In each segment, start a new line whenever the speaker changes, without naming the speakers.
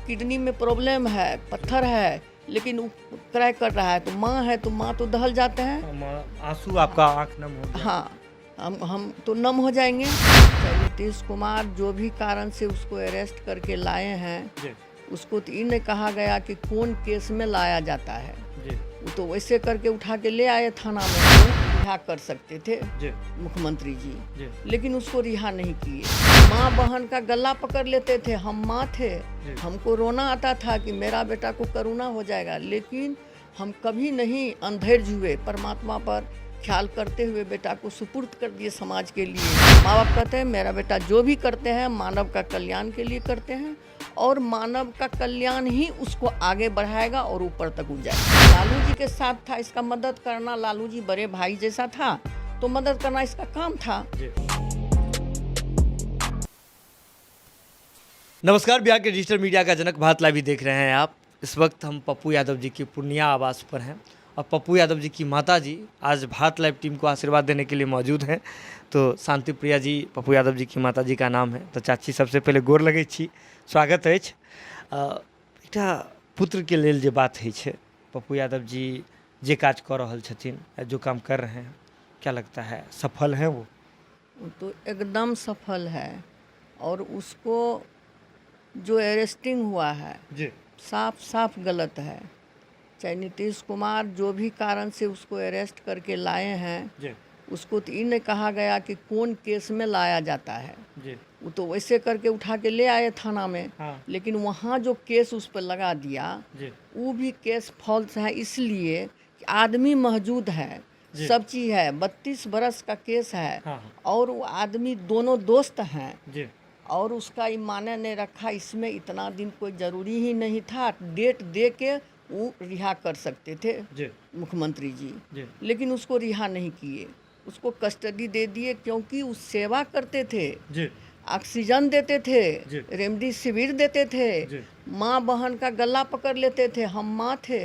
Kidney में problem है, पत्थर है, लेकिन वो क्रैक कर रहा है, तो माँ तो दहल जाते हैं।
आंसू आपका आंख नम हो गया।
हाँ, हम तो नम हो जाएंगे। चाहे नीतीश कुमार जो भी कारण से उसको अरेस्ट करके लाए हैं, उसको तो इन्हें कहा गया कि कौन केस में लाया जाता है। वो तो वैसे करके उठा के ले आए थाना में, तो रिहा कर सकते थे मुख्यमंत्री जी, लेकिन उसको रिहा नहीं किए। माँ बहन का गला पकड़ लेते थे, हम माँ थे, हमको रोना आता था कि मेरा बेटा को करुणा हो जाएगा, लेकिन हम कभी नहीं अंधेर जुए, परमात्मा पर ख्याल करते हुए बेटा को सुपुर्द कर दिए समाज के लिए। माँ बाप कहते हैं मेरा बेटा जो भी करते हैं मानव का कल्याण के लिए करते हैं, और मानव का कल्याण ही उसको आगे बढ़ाएगा और ऊपर तक उठ जाएगा। लालू जी के साथ था, इसका मदद करना, लालू जी बड़े भाई जैसा था, तो मदद करना इसका काम था।
नमस्कार, बिहार के डिजिटल मीडिया का जनक भारत लाइव देख रहे हैं आप। इस वक्त हम पप्पू यादव जी की पूर्णिया आवास पर हैं और पप्पू यादव जी की माता जी आज भारत लाइव टीम को आशीर्वाद देने के लिए मौजूद हैं। तो शांति प्रिया जी पप्पू यादव जी की माता जी का नाम है। तो चाची सबसे पहले गोर लगै छी, स्वागत अछि। एकटा पुत्र के लेल जे बात है छे, पप्पू यादव जी जे काज कर रहल छथिन, जो काम कर रहे हैं, क्या लगता है सफल हैं वो?
तो एकदम सफल है, और उसको जो अरेस्टिंग हुआ है
जी
साफ साफ गलत है। चाहे नीतीश कुमार जो भी कारण से उसको अरेस्ट करके लाए हैं, उसको तो इन्हें कहा गया कि कौन केस में लाया जाता है। वो तो वैसे करके उठा के ले आए थाना में। लेकिन वहाँ जो केस उस पर लगा दिया, वो भी केस फॉल्स है, इसलिए कि आदमी मौजूद है, सब चीज़ है, 32 बरस का केस है, और वो आदमी दोनों दोस्त हैं, और उसका ईमान ने रखा, इसमें इतना दिन कोई ज़रूरी ही नहीं था, डेट दे के वो रिहा कर सकते थे मुख्यमंत्री जी, लेकिन उसको रिहा नहीं किए, उसको कस्टडी दे दिए, क्योंकि वो सेवा करते थे, ऑक्सीजन देते थे, रेमडेसिविर देते थे, माँ बहन का गला पकड़ लेते थे, हम माँ थे,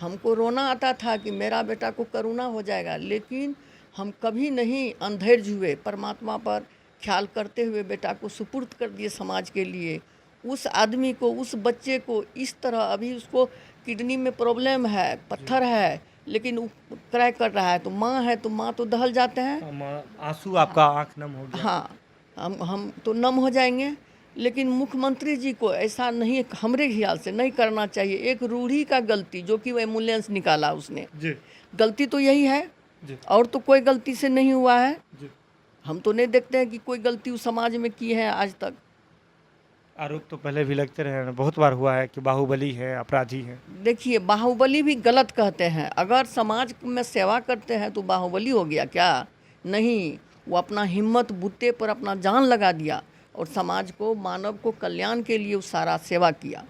हमको रोना आता था कि मेरा बेटा को करुणा हो जाएगा, लेकिन हम कभी नहीं अंधेर जुए, परमात्मा पर ख्याल करते हुए बेटा को सुपुर्द कर दिए समाज के लिए। उस आदमी को, उस बच्चे को इस तरह, अभी उसको किडनी में प्रॉब्लम है, पत्थर है, लेकिन वो क्रैक कर रहा है, तो माँ तो दहल जाते हैं।
आंसू आपका आंख नम हो गया।
हाँ, हम तो नम हो जाएंगे, लेकिन मुख्यमंत्री जी को ऐसा नहीं, हमरे ख्याल से नहीं करना चाहिए। एक रूढ़ी का गलती, जो कि वो एम्बुलेंस निकाला उसने, गलती तो यही है, और तो कोई गलती से नहीं हुआ है। हम तो नहीं देखते हैं कि कोई गलती उस समाज में की है आज तक।
आरोप तो पहले भी लगते रहे, बहुत बार हुआ है कि बाहुबली है, अपराधी है।
देखिए, बाहुबली भी गलत कहते हैं, अगर समाज में सेवा करते हैं तो बाहुबली हो गया क्या? नहीं, वो अपना हिम्मत बूते पर अपना जान लगा दिया, और समाज को, मानव को कल्याण के लिए वो सारा सेवा किया,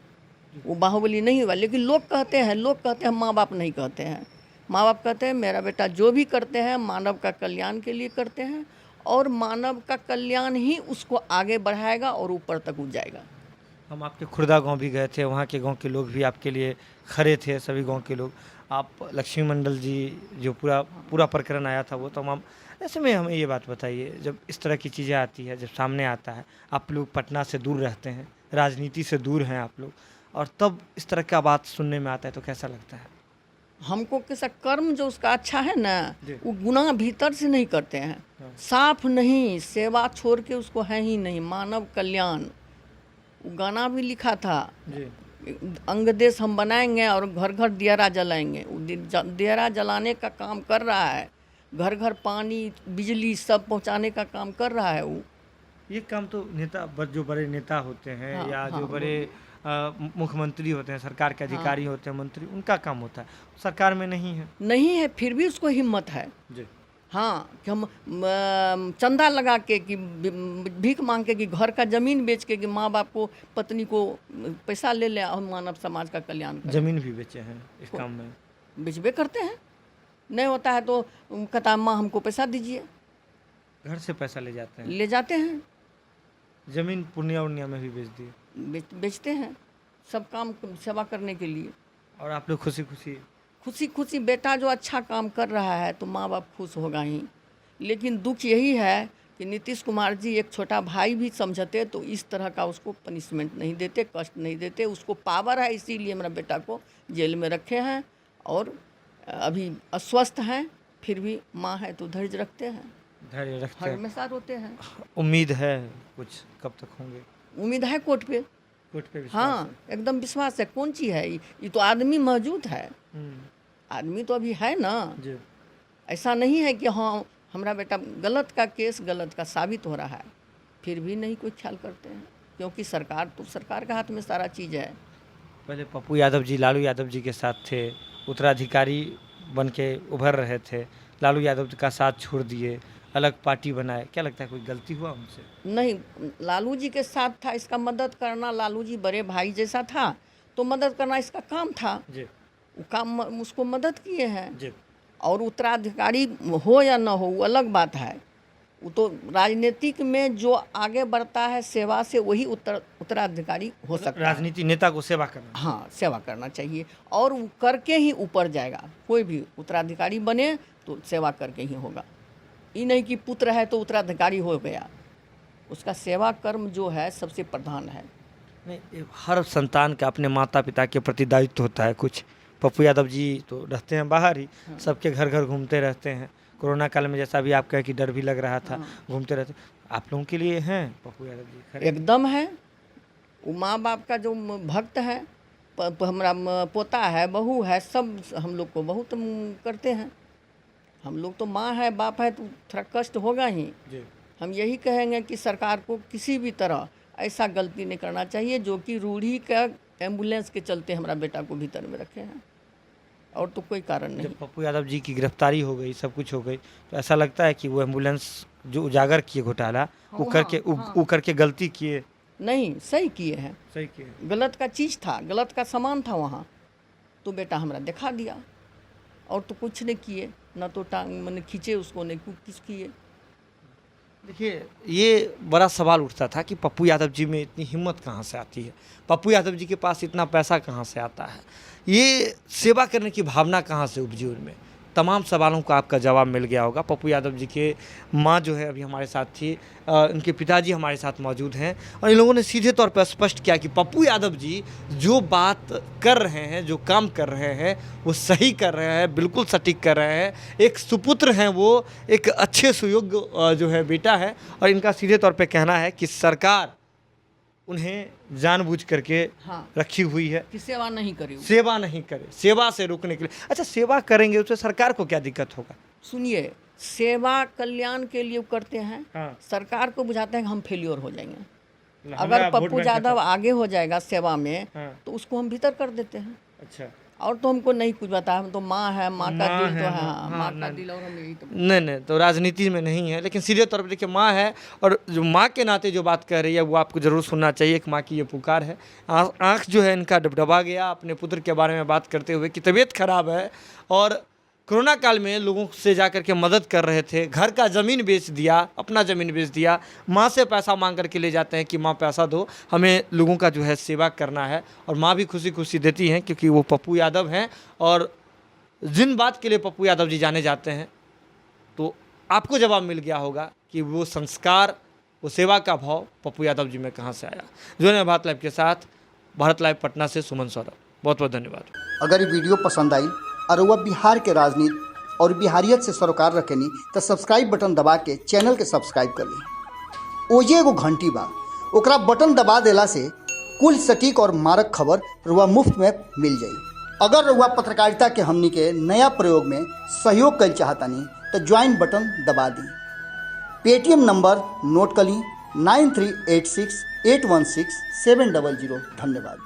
वो बाहुबली नहीं हुआ। लेकिन लोग कहते हैं, माँ बाप नहीं कहते हैं। माँ बाप कहते हैं मेरा बेटा जो भी करते हैं मानव का कल्याण के लिए करते हैं, और मानव का कल्याण ही उसको आगे बढ़ाएगा और ऊपर तक उठ जाएगा।
हम आपके खुर्दा गांव भी गए थे, वहाँ के गांव के लोग भी आपके लिए खड़े थे, सभी गांव के लोग। आप लक्ष्मी मंडल जी जो पूरा प्रकरण आया था वो तमाम, ऐसे में हमें ये बात बताइए, जब इस तरह की चीज़ें आती है, जब सामने आता है, आप लोग पटना से दूर रहते हैं, राजनीति से दूर हैं आप लोग, और तब इस तरह का बात सुनने में आता है तो कैसा लगता है?
हमको कैसा कर्म जो उसका अच्छा है ना, वो गुनाह भीतर से नहीं करते हैं, साफ नहीं, सेवा छोड़ के उसको है ही नहीं, मानव कल्याण। वो गाना भी लिखा था, अंग देश हम बनाएंगे और घर घर दियारा जलाएंगे। वो दियारा जलाने का काम कर रहा है, घर घर पानी बिजली सब पहुंचाने का काम कर रहा है वो।
ये काम तो नेता, जो बड़े नेता होते हैं, या जो बड़े मुख्यमंत्री होते हैं, सरकार के अधिकारी होते हैं, मंत्री, उनका काम होता है, सरकार में नहीं है, फिर भी उसको हिम्मत है कि हम चंदा लगा के, कि भीख मांग के, कि घर का ज़मीन बेच के, कि माँ बाप को, पत्नी को पैसा ले ले और मानव समाज का कल्याण करें। ज़मीन भी बेचे हैं इस काम में?
बेचबे करते हैं, नहीं होता है तो कहता माँ हमको पैसा दीजिए,
घर से पैसा ले
जाते हैं।
ज़मीन पूर्णिया में भी
बेचते हैं, सब काम सेवा करने के लिए।
और आप लोग खुशी
खुशी बेटा जो अच्छा काम कर रहा है तो माँ बाप खुश होगा ही। लेकिन दुख यही है कि नीतीश कुमार जी एक छोटा भाई भी समझते तो इस तरह का उसको पनिशमेंट नहीं देते, कष्ट नहीं देते। उसको पावर है, इसीलिए मेरा बेटा को जेल में रखे हैं और अभी अस्वस्थ हैं, फिर भी माँ है तो धैर्य रखते हैं,
धैर्य रखते
हर
हैं।
हमेशा रोते हैं।
उम्मीद है कुछ कब तक होंगे?
उम्मीद है कोर्ट पे।
कोर्ट पे विश्वास
हाँ, एकदम विश्वास है। कौन चीज़ है ये तो आदमी मौजूद है,
है?
आदमी तो अभी है ना।
जी।
ऐसा नहीं है कि हाँ हमारा बेटा गलत का केस गलत का साबित हो रहा है, फिर भी नहीं कोई ख्याल करते हैं, क्योंकि सरकार तो सरकार के हाथ में सारा चीज़ है।
पहले पप्पू यादव जी लालू यादव जी के साथ थे, उत्तराधिकारी बन के उभर रहे थे, लालू यादव का साथ छोड़ दिए, अलग पार्टी बनाए। क्या लगता है कोई गलती हुआ उनसे?
नहीं, लालू जी के साथ था, इसका मदद करना, लालू जी बड़े भाई जैसा था तो मदद करना इसका काम था।
जी।
वो काम उसको मदद किए हैं।
जी।
और उत्तराधिकारी हो या ना हो वो अलग बात है। वो तो राजनीतिक में जो आगे बढ़ता है सेवा से वही उत्तराधिकारी हो सकता है।
राजनीति नेता को सेवा करना।
हाँ, सेवा करना चाहिए और वो करके ही ऊपर जाएगा। कोई भी उत्तराधिकारी बने तो सेवा करके ही होगा। ये नहीं कि पुत्र है तो उत्तराधिकारी हो गया। उसका सेवा कर्म जो है सबसे प्रधान है।
नहीं, हर संतान का अपने माता पिता के प्रति दायित्व होता है कुछ। पप्पू यादव जी तो रहते हैं बाहर ही, सबके घर घर घूमते रहते हैं। कोरोना काल में जैसा भी आप कहे कि डर भी लग रहा था, घूमते रहते। आप लोगों के लिए हैं पप्पू यादव जी? खरे
एकदम है। वो माँ बाप का जो भक्त है, हमारा पोता है, बहू है, सब हम लोग को बहुत करते हैं। हम लोग तो माँ है बाप है तो थोड़ा कष्ट होगा ही। हम यही कहेंगे कि सरकार को किसी भी तरह ऐसा गलती नहीं करना चाहिए जो कि रूढ़ी का एम्बुलेंस के चलते हमारा बेटा को भीतर में रखे हैं, और तो कोई कारण नहीं।
जब पप्पू यादव जी की गिरफ्तारी हो गई, सब कुछ हो गई, तो ऐसा लगता है कि वो एम्बुलेंस जो उजागर किए घोटाला वो करके गलती किए?
नहीं, सही किए हैं।
सही किए।
गलत का चीज़ था, गलत का सामान था वहाँ, तो बेटा हमारा दिखा दिया, और तो कुछ नहीं किए, ना तो टांग मैंने खींचे उसको, नहीं कुछ किए।
देखिए, ये बड़ा सवाल उठता था कि पप्पू यादव जी में इतनी हिम्मत कहाँ से आती है, पप्पू यादव जी के पास इतना पैसा कहाँ से आता है, ये सेवा करने की भावना कहाँ से उपजी उनमें। तमाम सवालों का आपका जवाब मिल गया होगा। पप्पू यादव जी के माँ जो है अभी हमारे साथ थी, उनके पिताजी हमारे साथ मौजूद हैं, और इन लोगों ने सीधे तौर पर स्पष्ट किया कि पप्पू यादव जी जो बात कर रहे हैं, जो काम कर रहे हैं, वो सही कर रहे हैं, बिल्कुल सटीक कर रहे हैं। एक सुपुत्र हैं, वो एक अच्छे सुयोग्य जो है बेटा है, और इनका सीधे तौर पर कहना है कि सरकार उन्हें जानबूझ करके रखी हुई है
कि सेवा नहीं करे,
सेवा नहीं करे, सेवा से रोकने के लिए। अच्छा, सेवा करेंगे उससे सरकार को क्या दिक्कत होगा?
सुनिए, सेवा कल्याण के लिए करते हैं।
हाँ।
सरकार को बुझाते हैं कि हम फेल्योर हो जाएंगे। अगर पप्पू यादव आगे हो जाएगा सेवा में, तो उसको हम भीतर कर देते हैं।
अच्छा,
और तो हमको नहीं कुछ पता, हम तो माँ है, माँ का दिल तो है, माँ का दिल, और हम यही तो
नहीं, तो राजनीति में नहीं है, लेकिन सीधे तौर पर देखिए माँ है, और जो माँ के नाते जो बात कह रही है वो आपको ज़रूर सुनना चाहिए। एक माँ की ये पुकार है। आँख जो है इनका डबडबा गया अपने पुत्र के बारे में बात करते हुए कि तबीयत खराब है, और कोरोना काल में लोगों से जा कर के मदद कर रहे थे, घर का ज़मीन बेच दिया, अपना ज़मीन बेच दिया, माँ से पैसा मांग करके ले जाते हैं कि माँ पैसा दो, हमें लोगों का जो है सेवा करना है, और माँ भी खुशी खुशी देती हैं क्योंकि वो पप्पू यादव हैं। और जिन बात के लिए पप्पू यादव जी जाने जाते हैं, तो आपको जवाब मिल गया होगा कि वो संस्कार, वो सेवा का भाव पप्पू यादव जी में कहाँ से आया। जो है भारत लाइव के साथ, भारत लाइव पटना से सुमन सौरभ, बहुत बहुत धन्यवाद।
अगर ये वीडियो पसंद आई और वह बिहार के राजनीति और बिहारियत से सरोकार रखेनी तो सब्सक्राइब बटन दबा के चैनल के सब्सक्राइब कर ली। ओजे एगो घंटी बा, ओकरा बटन दबा देला से कुल सटीक और मारक खबर रुआ मुफ्त में मिल जाई। अगर रुआ पत्रकारिता के हमनी के नया प्रयोग में सहयोग कर चाहतानी तो ज्वाइन बटन दबा दी। पेटीएम नंबर नोट कर ली 9386816700। धन्यवाद।